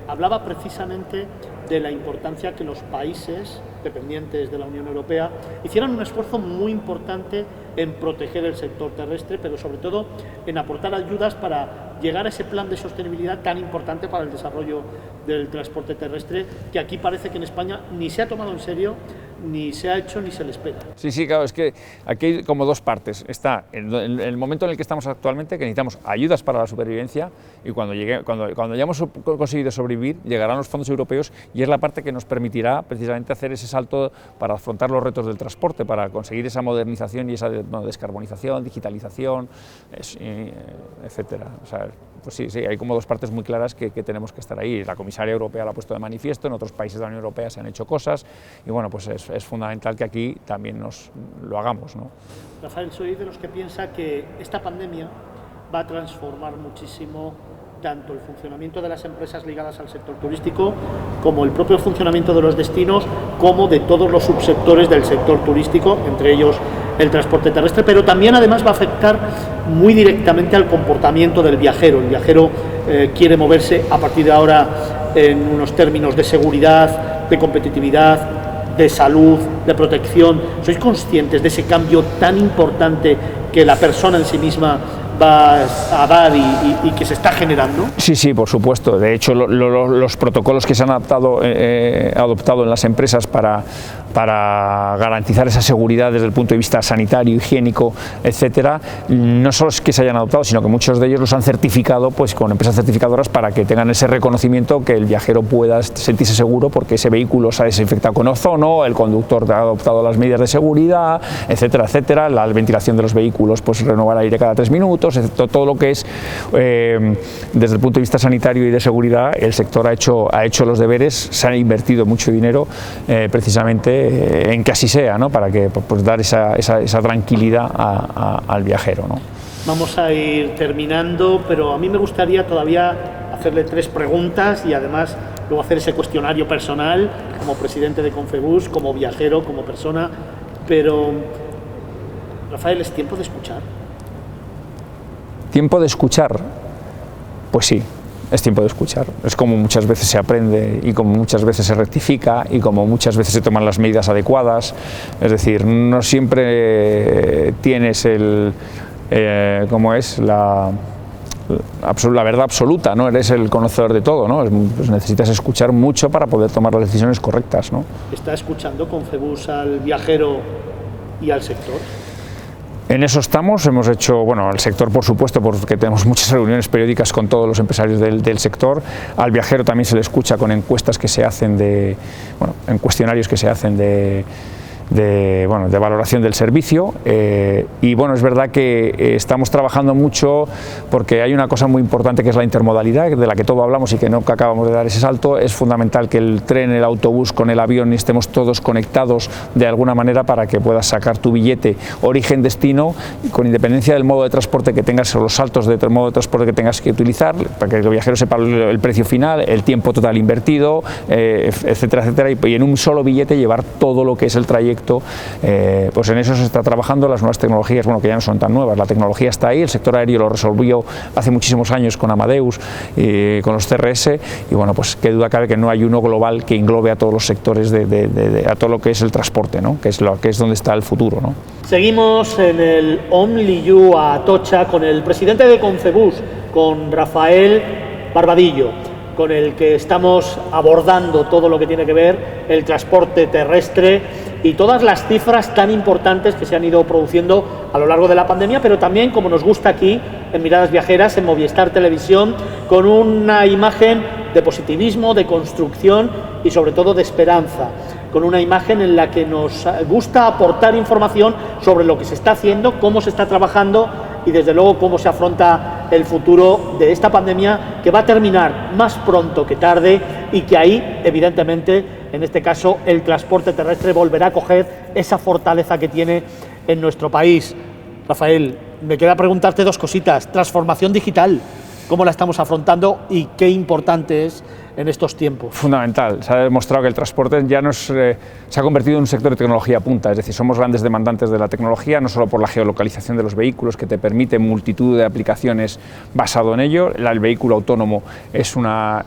hablaba precisamente de la importancia que los países dependientes de la Unión Europea hicieran un esfuerzo muy importante en proteger el sector terrestre, pero sobre todo en aportar ayudas para llegar a ese plan de sostenibilidad tan importante para el desarrollo del transporte terrestre, que aquí parece que en España ni se ha tomado en serio, ni se ha hecho, ni se le espera. Sí, claro, es que aquí hay como dos partes. Está el momento en el que estamos actualmente, que necesitamos ayudas para la supervivencia, y cuando hayamos conseguido sobrevivir, llegarán los fondos europeos, y es la parte que nos permitirá precisamente hacer ese salto para afrontar los retos del transporte, para conseguir esa modernización y esa descarbonización, digitalización, etcétera. O sea, pues sí, hay como dos partes muy claras que tenemos que estar ahí. La comisaria europea lo ha puesto de manifiesto, en otros países de la Unión Europea se han hecho cosas, y bueno, pues es fundamental que aquí también lo hagamos, ¿no? Rafael, soy de los que piensa que esta pandemia va a transformar muchísimo tanto el funcionamiento de las empresas ligadas al sector turístico, como el propio funcionamiento de los destinos, como de todos los subsectores del sector turístico, entre ellos el transporte terrestre, pero también además va a afectar muy directamente al comportamiento del viajero. El viajero quiere moverse a partir de ahora en unos términos de seguridad, de competitividad, de salud, de protección. ¿Sois conscientes de ese cambio tan importante que la persona en sí misma va a dar y que se está generando? Sí, por supuesto. De hecho, los protocolos que se han adoptado en las empresas para garantizar esa seguridad desde el punto de vista sanitario, higiénico, etcétera, no solo es que se hayan adoptado, sino que muchos de ellos los han certificado, pues con empresas certificadoras, para que tengan ese reconocimiento, que el viajero pueda sentirse seguro porque ese vehículo se ha desinfectado con ozono, el conductor ha adoptado las medidas de seguridad, etcétera, la ventilación de los vehículos, pues renovar el aire cada 3 minutos, todo lo que es desde el punto de vista sanitario y de seguridad. El sector ha hecho los deberes, se ha invertido mucho dinero precisamente en que así sea, ¿no? Para que pues dar esa tranquilidad al viajero, ¿no? Vamos a ir terminando, pero a mí me gustaría todavía hacerle 3 preguntas y además luego hacer ese cuestionario personal como presidente de Confebus, como viajero, como persona. Pero, Rafael, ¿es tiempo de escuchar? ¿Tiempo de escuchar? Pues sí, es tiempo de escuchar. Es como muchas veces se aprende y como muchas veces se rectifica y como muchas veces se toman las medidas adecuadas. Es decir, no siempre tienes la verdad absoluta, no eres el conocedor de todo, ¿no? Pues necesitas escuchar mucho para poder tomar las decisiones correctas, ¿no? ¿Está escuchando Confebus al viajero y al sector? En eso estamos, hemos hecho, bueno, al sector por supuesto, porque tenemos muchas reuniones periódicas con todos los empresarios del sector. Al viajero también se le escucha con encuestas que se hacen en cuestionarios que se hacen de valoración del servicio, y bueno, es verdad que estamos trabajando mucho porque hay una cosa muy importante que es la intermodalidad, de la que todos hablamos y que no acabamos de dar ese salto. Es fundamental que el tren, el autobús con el avión estemos todos conectados de alguna manera para que puedas sacar tu billete origen-destino con independencia del modo de transporte que tengas o los saltos de modo de transporte que tengas que utilizar, para que el viajero sepa el precio final, el tiempo total invertido, etcétera, y en un solo billete llevar todo lo que es el trayecto. Pues en eso se está trabajando. Las nuevas tecnologías, bueno, que ya no son tan nuevas, la tecnología está ahí, el sector aéreo lo resolvió hace muchísimos años con Amadeus y con los CRS, y bueno, pues qué duda cabe que no hay uno global que englobe a todos los sectores, a todo lo que es el transporte, ¿no? Que es donde está el futuro, ¿no? Seguimos en el Only You a Atocha con el presidente de Confebus, con Rafael Barbadillo. con el que estamos abordando todo lo que tiene que ver el transporte terrestre y todas las cifras tan importantes que se han ido produciendo a lo largo de la pandemia, pero también, como nos gusta aquí en Miradas Viajeras, en Movistar Televisión, con una imagen de positivismo, de construcción y sobre todo de esperanza, con una imagen en la que nos gusta aportar información sobre lo que se está haciendo, cómo se está trabajando y desde luego cómo se afronta el futuro de esta pandemia, que va a terminar más pronto que tarde y que ahí, evidentemente, en este caso, el transporte terrestre volverá a coger esa fortaleza que tiene en nuestro país. Rafael, me queda preguntarte dos cositas. Transformación digital, ¿cómo la estamos afrontando y qué importante es en estos tiempos? Fundamental. Se ha demostrado que el transporte ya se ha convertido en un sector de tecnología punta, es decir, somos grandes demandantes de la tecnología, no solo por la geolocalización de los vehículos, que te permite multitud de aplicaciones basado en ello. El vehículo autónomo es una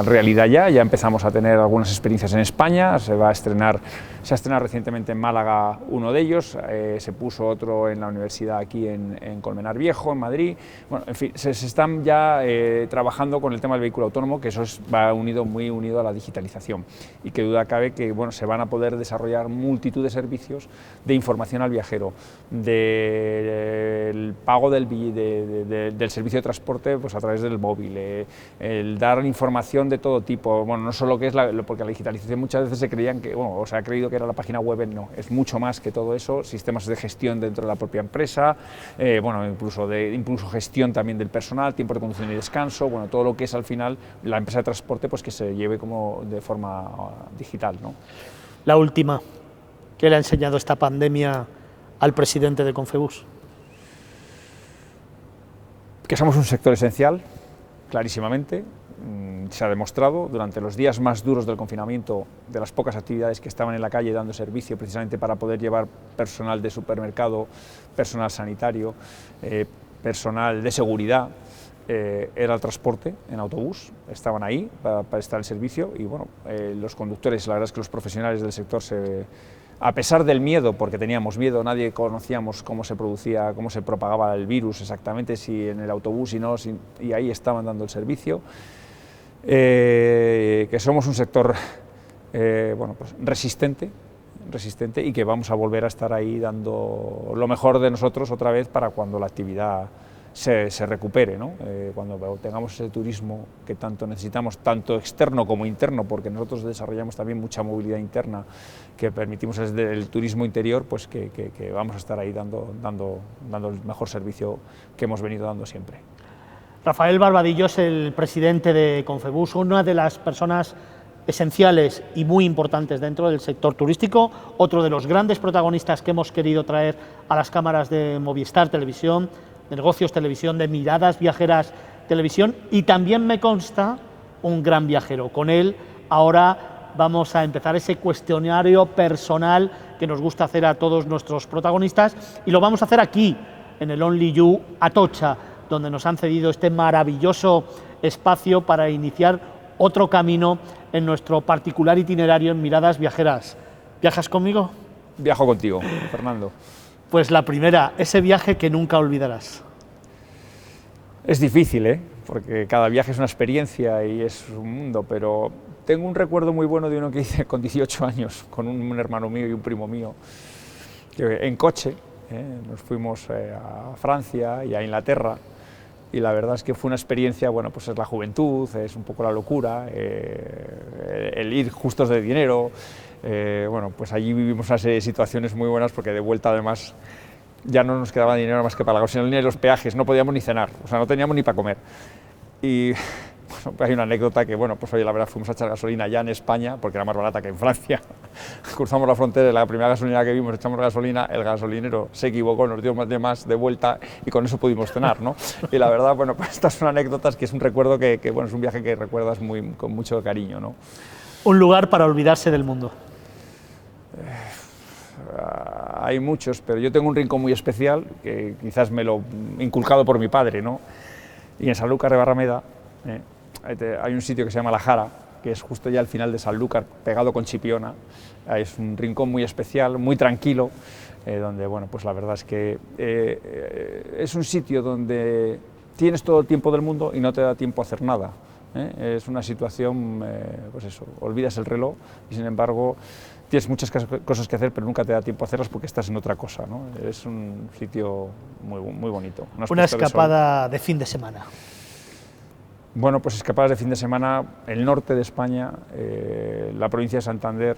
realidad ya empezamos a tener algunas experiencias en España, se ha estrenado recientemente en Málaga uno de ellos, se puso otro en la universidad aquí en Colmenar Viejo, en Madrid. Bueno, en fin, se están ya trabajando con el tema del vehículo autónomo, que eso va muy unido a la digitalización, y que duda cabe que se van a poder desarrollar multitud de servicios de información al viajero, del pago del servicio de transporte pues a través del móvil, el dar información de todo tipo, no solo que es porque la digitalización muchas veces se creían que, o se ha creído que era la página web, no, es mucho más que todo eso, sistemas de gestión dentro de la propia empresa, incluso gestión también del personal, tiempo de conducción y descanso, todo lo que es al final la empresa de transporte pues que se lleve como de forma digital, ¿no? La última, ¿qué le ha enseñado esta pandemia al presidente de Confebus? Que somos un sector esencial, clarísimamente. Se ha demostrado durante los días más duros del confinamiento, de las pocas actividades que estaban en la calle dando servicio precisamente para poder llevar personal de supermercado, personal sanitario, personal de seguridad, era el transporte en autobús, estaban ahí para prestar el servicio y los conductores, la verdad es que los profesionales del sector a pesar del miedo, porque teníamos miedo, nadie conocíamos cómo se producía, cómo se propagaba el virus exactamente, si en el autobús y ahí estaban dando el servicio. Que somos un sector resistente y que vamos a volver a estar ahí dando lo mejor de nosotros otra vez para cuando la actividad se recupere, ¿no? Cuando tengamos ese turismo que tanto necesitamos, tanto externo como interno, porque nosotros desarrollamos también mucha movilidad interna que permitimos desde el turismo interior, pues que vamos a estar ahí dando el mejor servicio que hemos venido dando siempre. Rafael Barbadillo es el presidente de Confebus, una de las personas esenciales y muy importantes dentro del sector turístico, otro de los grandes protagonistas que hemos querido traer a las cámaras de Movistar Televisión, de Negocios Televisión, de Miradas Viajeras Televisión, y también me consta un gran viajero. Con él ahora vamos a empezar ese cuestionario personal que nos gusta hacer a todos nuestros protagonistas, y lo vamos a hacer aquí, en el Only You Atocha, donde nos han cedido este maravilloso espacio para iniciar otro camino en nuestro particular itinerario en Miradas Viajeras. ¿Viajas conmigo? Viajo contigo, Fernando. Pues la primera, ese viaje que nunca olvidarás. Es difícil, porque cada viaje es una experiencia y es un mundo, pero tengo un recuerdo muy bueno de uno que hice con 18 años, con un hermano mío y un primo mío, que en coche nos fuimos a Francia y a Inglaterra, y la verdad es que fue una experiencia, pues es la juventud, es un poco la locura, el ir justos de dinero, pues allí vivimos una serie de situaciones muy buenas, porque de vuelta además ya no nos quedaba dinero más que para la gasolina y los peajes, no podíamos ni cenar, no teníamos ni para comer. Y hay una anécdota que, la verdad fuimos a echar gasolina ya en España, porque era más barata que en Francia. Cruzamos la frontera, la primera gasolina que vimos, echamos gasolina, el gasolinero se equivocó, nos dio más de vuelta y con eso pudimos cenar, ¿no? Y la verdad, estas son anécdotas que es un recuerdo que es un viaje que recuerdas con mucho cariño, ¿no? Un lugar para olvidarse del mundo. Hay muchos, pero yo tengo un rincón muy especial, que quizás me lo he inculcado por mi padre, ¿no? Y en Sanlúcar de Barrameda hay un sitio que se llama La Jara, que es justo ya al final de Sanlúcar, pegado con Chipiona. Es un rincón muy especial, muy tranquilo, donde, pues la verdad es que es un sitio donde tienes todo el tiempo del mundo y no te da tiempo a hacer nada, Es una situación, pues eso, olvidas el reloj y sin embargo tienes muchas cosas que hacer, pero nunca te da tiempo a hacerlas porque estás en otra cosa, ¿no? Es un sitio muy bonito. Una escapada de fin de semana. Bueno, pues escapadas de fin de semana, el norte de España, la provincia de Santander,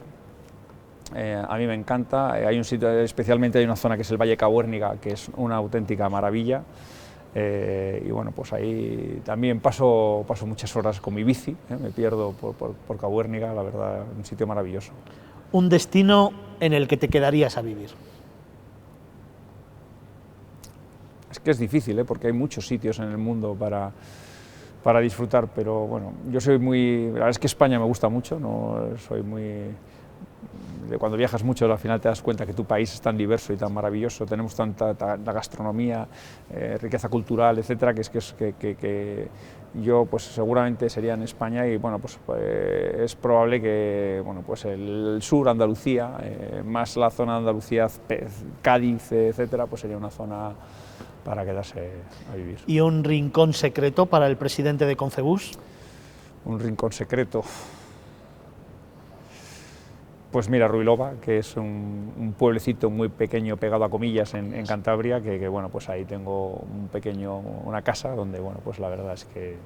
a mí me encanta. Hay un sitio, especialmente hay una zona que es el Valle Cabuérniga, que es una auténtica maravilla. Y bueno, pues ahí también paso muchas horas con mi bici, me pierdo por Cabuérniga, la verdad, un sitio maravilloso. Un destino en el que te quedarías a vivir. Es que es difícil, porque hay muchos sitios en el mundo para disfrutar, pero bueno, yo soy muy... La verdad es que España me gusta mucho, no soy muy... Cuando viajas mucho al final te das cuenta que tu país es tan diverso y tan maravilloso, tenemos tanta gastronomía, riqueza cultural, etcétera, que yo pues seguramente sería en España y bueno, pues es probable que bueno, pues el sur, Andalucía, más la zona de Andalucía, Cádiz, etcétera, pues sería una zona para quedarse a vivir. ¿Y un rincón secreto para el presidente de Concebus? Un rincón secreto. Pues mira, Ruilova, que es un pueblecito muy pequeño pegado a Comillas en Cantabria, que bueno, pues ahí tengo una casa donde bueno, pues la verdad es que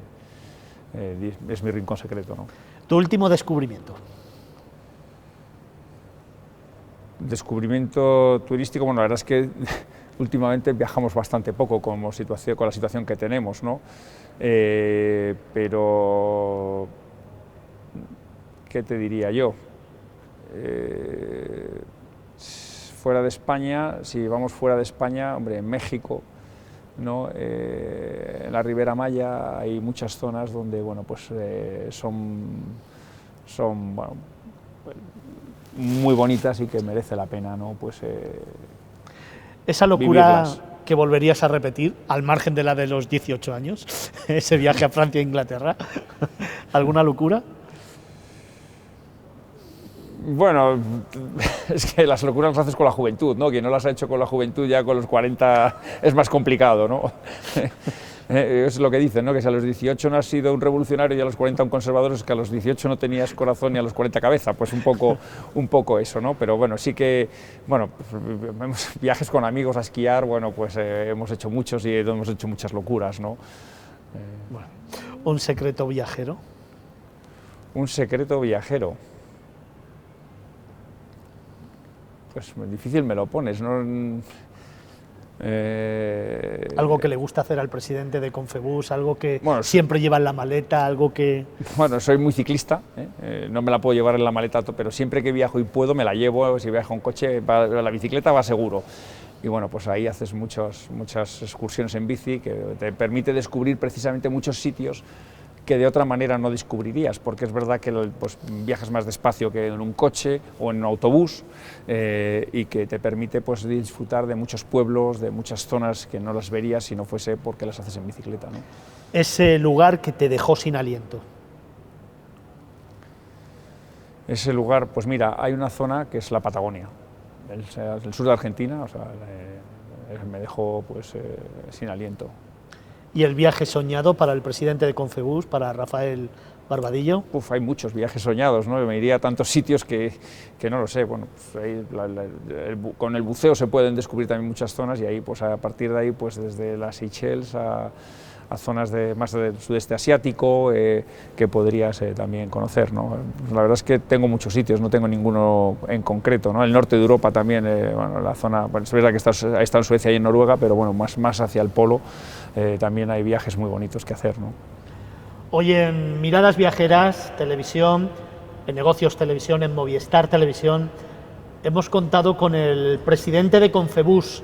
es mi rincón secreto, ¿no? ¿Tu último descubrimiento? Descubrimiento turístico, bueno, la verdad es que últimamente viajamos bastante poco con la situación que tenemos, ¿no? Pero, ¿qué te diría yo? Fuera de España, si vamos fuera de España, hombre, en México, ¿no? En la Ribera Maya hay muchas zonas donde bueno, pues, son bueno, muy bonitas y que merece la pena, ¿no? Pues, esa locura vivirlas. Que volverías a repetir, al margen de la de los 18 años, ese viaje a Francia e Inglaterra, ¿alguna locura? Bueno, es que las locuras las haces con la juventud, ¿no? Quien no las ha hecho con la juventud ya con los 40 es más complicado, ¿no? Es lo que dicen, ¿no? Que si a los 18 no has sido un revolucionario y a los 40 un conservador, es que a los 18 no tenías corazón y a los 40 cabeza, pues un poco eso, ¿no? Pero bueno, sí que, bueno, viajes con amigos a esquiar, bueno, pues hemos hecho muchos y hemos hecho muchas locuras, ¿no? Bueno, ¿un secreto viajero? Un secreto viajero. Pues difícil me lo pones, ¿no? Algo que le gusta hacer al presidente de Concebus, algo que bueno, siempre lleva en la maleta, algo que... Bueno, soy muy ciclista, no me la puedo llevar en la maleta, pero siempre que viajo y puedo me la llevo, si viajo en coche, la bicicleta va seguro. Y bueno, pues ahí haces muchas excursiones en bici que te permite descubrir precisamente muchos sitios que de otra manera no descubrirías, porque es verdad que pues, viajas más despacio que en un coche o en un autobús y que te permite pues, disfrutar de muchos pueblos, de muchas zonas que no las verías si no fuese porque las haces en bicicleta, ¿no? Ese lugar que te dejó sin aliento. Ese lugar, pues mira, hay una zona que es la Patagonia, el sur de Argentina, o sea, me dejó pues, sin aliento. ¿Y el viaje soñado para el presidente de Concebus, para Rafael Barbadillo? Hay muchos viajes soñados, ¿no? Me iría a tantos sitios que no lo sé. Bueno, pues ahí con el buceo se pueden descubrir también muchas zonas y ahí, pues a partir de ahí, pues desde las Seychelles a zonas más del sudeste asiático que podrías también conocer, ¿no? La verdad es que tengo muchos sitios, no tengo ninguno en concreto, ¿no? El norte de Europa también, bueno, la zona, bueno, es verdad que he estado en Suecia y en Noruega, pero bueno, más hacia el polo también hay viajes muy bonitos que hacer, ¿no? Hoy en Miradas Viajeras, televisión, en Negocios Televisión, en Movistar Televisión, hemos contado con el presidente de Concebus,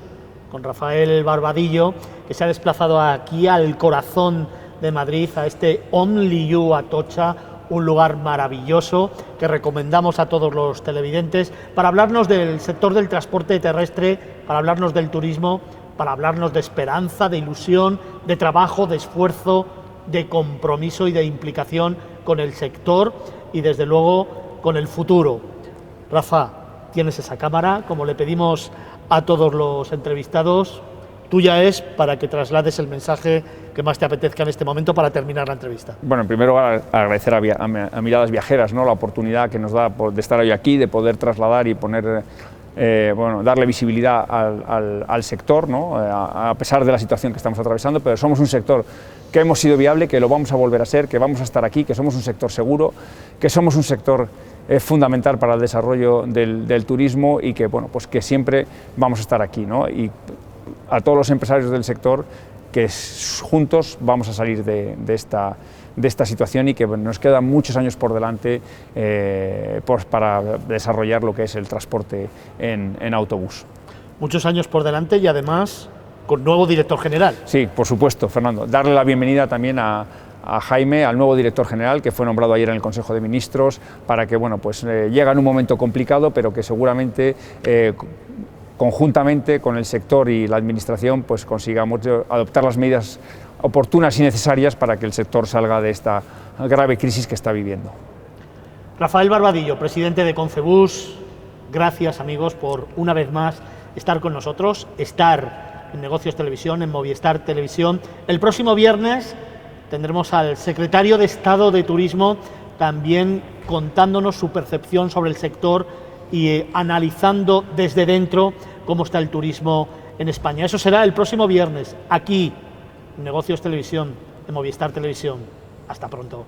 con Rafael Barbadillo, que se ha desplazado aquí al corazón de Madrid, a este Only You Atocha, un lugar maravilloso que recomendamos a todos los televidentes para hablarnos del sector del transporte terrestre, para hablarnos del turismo, para hablarnos de esperanza, de ilusión, de trabajo, de esfuerzo, de compromiso y de implicación con el sector y desde luego con el futuro. Rafa, tienes esa cámara, como le pedimos a todos los entrevistados, tuya es para que traslades el mensaje que más te apetezca en este momento para terminar la entrevista. Bueno, en primer lugar, agradecer a Miradas Viajeras, ¿no?, la oportunidad que nos da de estar hoy aquí, de poder trasladar y poner, darle visibilidad al sector, ¿no?, a pesar de la situación que estamos atravesando, pero somos un sector que hemos sido viable, que lo vamos a volver a ser, que vamos a estar aquí, que somos un sector seguro, que somos un sector fundamental para el desarrollo del turismo y que, bueno, pues que siempre vamos a estar aquí, ¿no? Y a todos los empresarios del sector que juntos vamos a salir de esta situación y que nos quedan muchos años por delante para desarrollar lo que es el transporte en autobús. Muchos años por delante y además con nuevo director general. Sí, por supuesto, Fernando. Darle la bienvenida también a Jaime, al nuevo director general, que fue nombrado ayer en el Consejo de Ministros, para que, bueno, pues llega en un momento complicado, pero que seguramente conjuntamente con el sector y la administración pues consigamos adoptar las medidas oportunas y necesarias para que el sector salga de esta grave crisis que está viviendo. Rafael Barbadillo, presidente de Concebus, gracias amigos por una vez más estar con nosotros, estar en Negocios Televisión, en Movistar Televisión. El próximo viernes tendremos al secretario de Estado de Turismo también contándonos su percepción sobre el sector y analizando desde dentro cómo está el turismo en España. Eso será el próximo viernes, aquí, en Negocios Televisión, en Movistar Televisión. Hasta pronto.